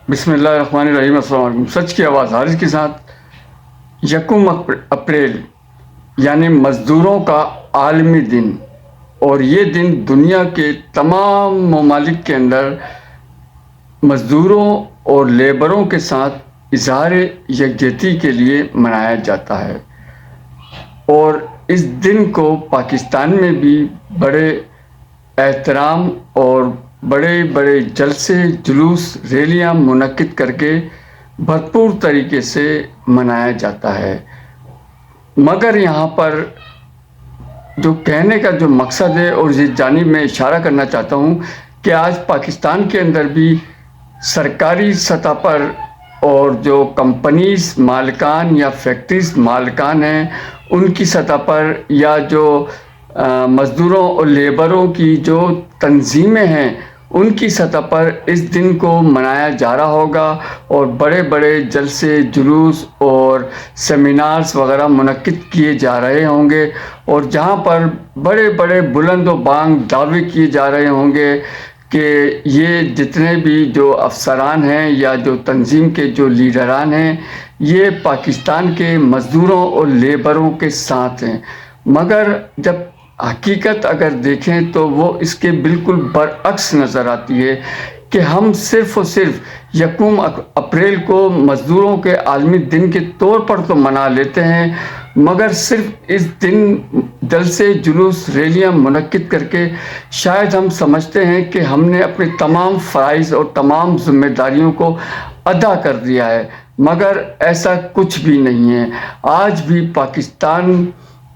بسم اللہ الرحمن الرحیم۔ السلام علیکم۔ سچ کی آواز حارث کے ساتھ 1 اپریل یعنی مزدوروں کا عالمی دن، اور یہ دن دنیا کے تمام ممالک کے اندر مزدوروں اور لیبروں کے ساتھ اظہار یکجہتی کے لیے منایا جاتا ہے، اور اس دن کو پاکستان میں بھی بڑے احترام اور بڑے بڑے جلسے، جلوس، ریلیاں منعقد کر کے بھرپور طریقے سے منایا جاتا ہے۔ مگر یہاں پر جو کہنے کا جو مقصد ہے، اور اس جانب میں اشارہ کرنا چاہتا ہوں کہ آج پاکستان کے اندر بھی سرکاری سطح پر اور جو کمپنیز مالکان یا فیکٹریز مالکان ہیں ان کی سطح پر، یا جو مزدوروں اور لیبروں کی جو تنظیمیں ہیں ان کی سطح پر اس دن کو منایا جا رہا ہوگا، اور بڑے بڑے جلسے، جلوس اور سیمینارز وغیرہ منعقد کیے جا رہے ہوں گے، اور جہاں پر بڑے بڑے بلند و بانگ دعوے کیے جا رہے ہوں گے کہ یہ جتنے بھی جو افسران ہیں یا جو تنظیم کے جو لیڈران ہیں یہ پاکستان کے مزدوروں اور لیبروں کے ساتھ ہیں۔ مگر جب حقیقت اگر دیکھیں تو وہ اس کے بالکل برعکس نظر آتی ہے کہ ہم صرف اور صرف 1 اپریل کو مزدوروں کے عالمی دن کے طور پر تو منا لیتے ہیں، مگر صرف اس دن جلسے، جلوس، ریلیاں منعقد کر کے شاید ہم سمجھتے ہیں کہ ہم نے اپنے تمام فرائض اور تمام ذمہ داریوں کو ادا کر دیا ہے، مگر ایسا کچھ بھی نہیں ہے۔ آج بھی پاکستان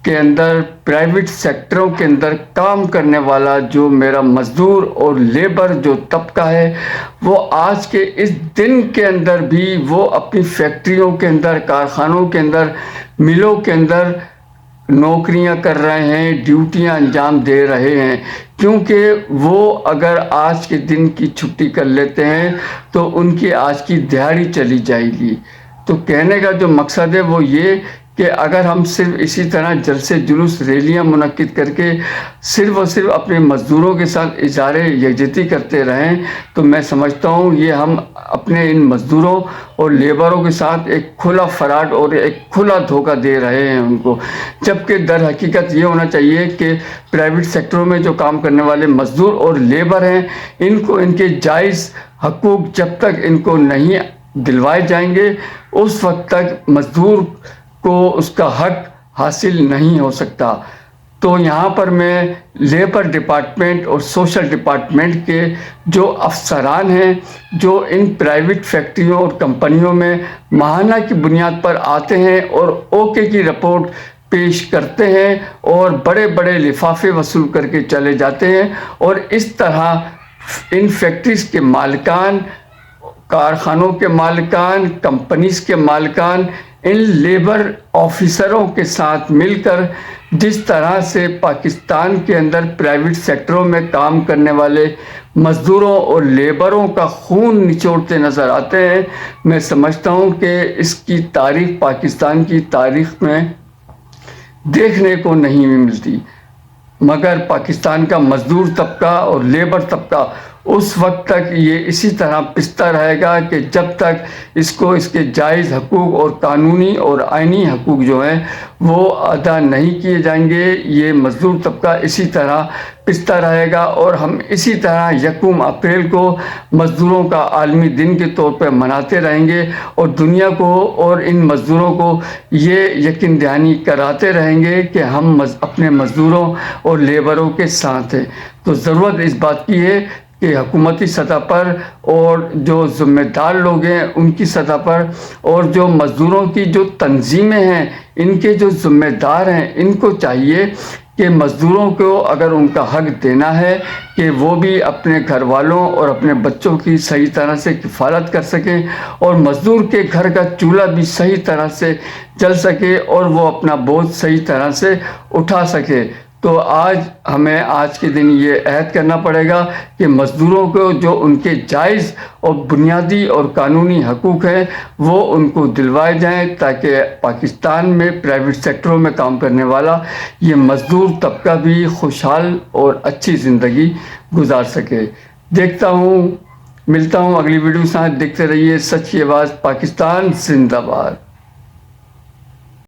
کے اندر پرائیویٹ سیکٹروں کے اندر کام کرنے والا جو میرا مزدور اور لیبر جو طبقہ ہے، وہ آج کے اس دن کے اندر بھی وہ اپنی فیکٹریوں کے اندر، کارخانوں کے اندر، ملوں کے اندر نوکریاں کر رہے ہیں، ڈیوٹیاں انجام دے رہے ہیں، کیونکہ وہ اگر آج کے دن کی چھٹی کر لیتے ہیں تو ان کی آج کی دیہاڑی چلی جائے گی۔ تو کہنے کا جو مقصد ہے وہ یہ کہ اگر ہم صرف اسی طرح جلسے، جلوس، ریلیاں منعقد کر کے صرف اور صرف اپنے مزدوروں کے ساتھ اظہار یکجہتی کرتے رہیں تو میں سمجھتا ہوں یہ ہم اپنے ان مزدوروں اور لیبروں کے ساتھ ایک کھلا فراڈ اور ایک کھلا دھوکہ دے رہے ہیں ان کو، جبکہ در حقیقت یہ ہونا چاہیے کہ پرائیویٹ سیکٹروں میں جو کام کرنے والے مزدور اور لیبر ہیں ان کو ان کے جائز حقوق جب تک ان کو نہیں دلوائے جائیں گے اس وقت تک مزدور کو اس کا حق حاصل نہیں ہو سکتا۔ تو یہاں پر میں لیبر ڈپارٹمنٹ اور سوشل ڈپارٹمنٹ کے جو افسران ہیں جو ان پرائیویٹ فیکٹریوں اور کمپنیوں میں ماہانہ کی بنیاد پر آتے ہیں اور اوکے کی رپورٹ پیش کرتے ہیں اور بڑے بڑے لفافے وصول کر کے چلے جاتے ہیں، اور اس طرح ان فیکٹریز کے مالکان، کارخانوں کے مالکان، کمپنیز کے مالکان ان لیبر آفیسروں کے ساتھ مل کر جس طرح سے پاکستان کے اندر پرائیویٹ سیکٹروں میں کام کرنے والے مزدوروں اور لیبروں کا خون نچوڑتے نظر آتے ہیں، میں سمجھتا ہوں کہ اس کی تاریخ پاکستان کی تاریخ میں دیکھنے کو نہیں ملتی۔ مگر پاکستان کا مزدور طبقہ اور لیبر طبقہ اس وقت تک یہ اسی طرح پستا رہے گا کہ جب تک اس کو اس کے جائز حقوق اور قانونی اور آئینی حقوق جو ہیں وہ ادا نہیں کیے جائیں گے، یہ مزدور طبقہ اسی طرح پستا رہے گا، اور ہم اسی طرح 1 اپریل کو مزدوروں کا عالمی دن کے طور پہ مناتے رہیں گے، اور دنیا کو اور ان مزدوروں کو یہ یقین دہانی کراتے رہیں گے کہ ہم اپنے مزدوروں اور لیبروں کے ساتھ ہیں۔ تو ضرورت اس بات کی ہے کہ حکومتی سطح پر اور جو ذمہ دار لوگ ہیں ان کی سطح پر، اور جو مزدوروں کی جو تنظیمیں ہیں ان کے جو ذمہ دار ہیں ان کو چاہیے کہ مزدوروں کو اگر ان کا حق دینا ہے کہ وہ بھی اپنے گھر والوں اور اپنے بچوں کی صحیح طرح سے کفالت کر سکیں، اور مزدور کے گھر کا چولہا بھی صحیح طرح سے چل سکے اور وہ اپنا بوجھ صحیح طرح سے اٹھا سکے۔ تو ہمیں آج کے دن یہ عہد کرنا پڑے گا کہ مزدوروں کو جو ان کے جائز اور بنیادی اور قانونی حقوق ہیں وہ ان کو دلوائے جائیں، تاکہ پاکستان میں پرائیویٹ سیکٹروں میں کام کرنے والا یہ مزدور طبقہ بھی خوشحال اور اچھی زندگی گزار سکے۔ دیکھتا ہوں ملتا ہوں اگلی ویڈیو کے ساتھ، دیکھتے رہیے سچ کی آواز پاکستان زندہ باد۔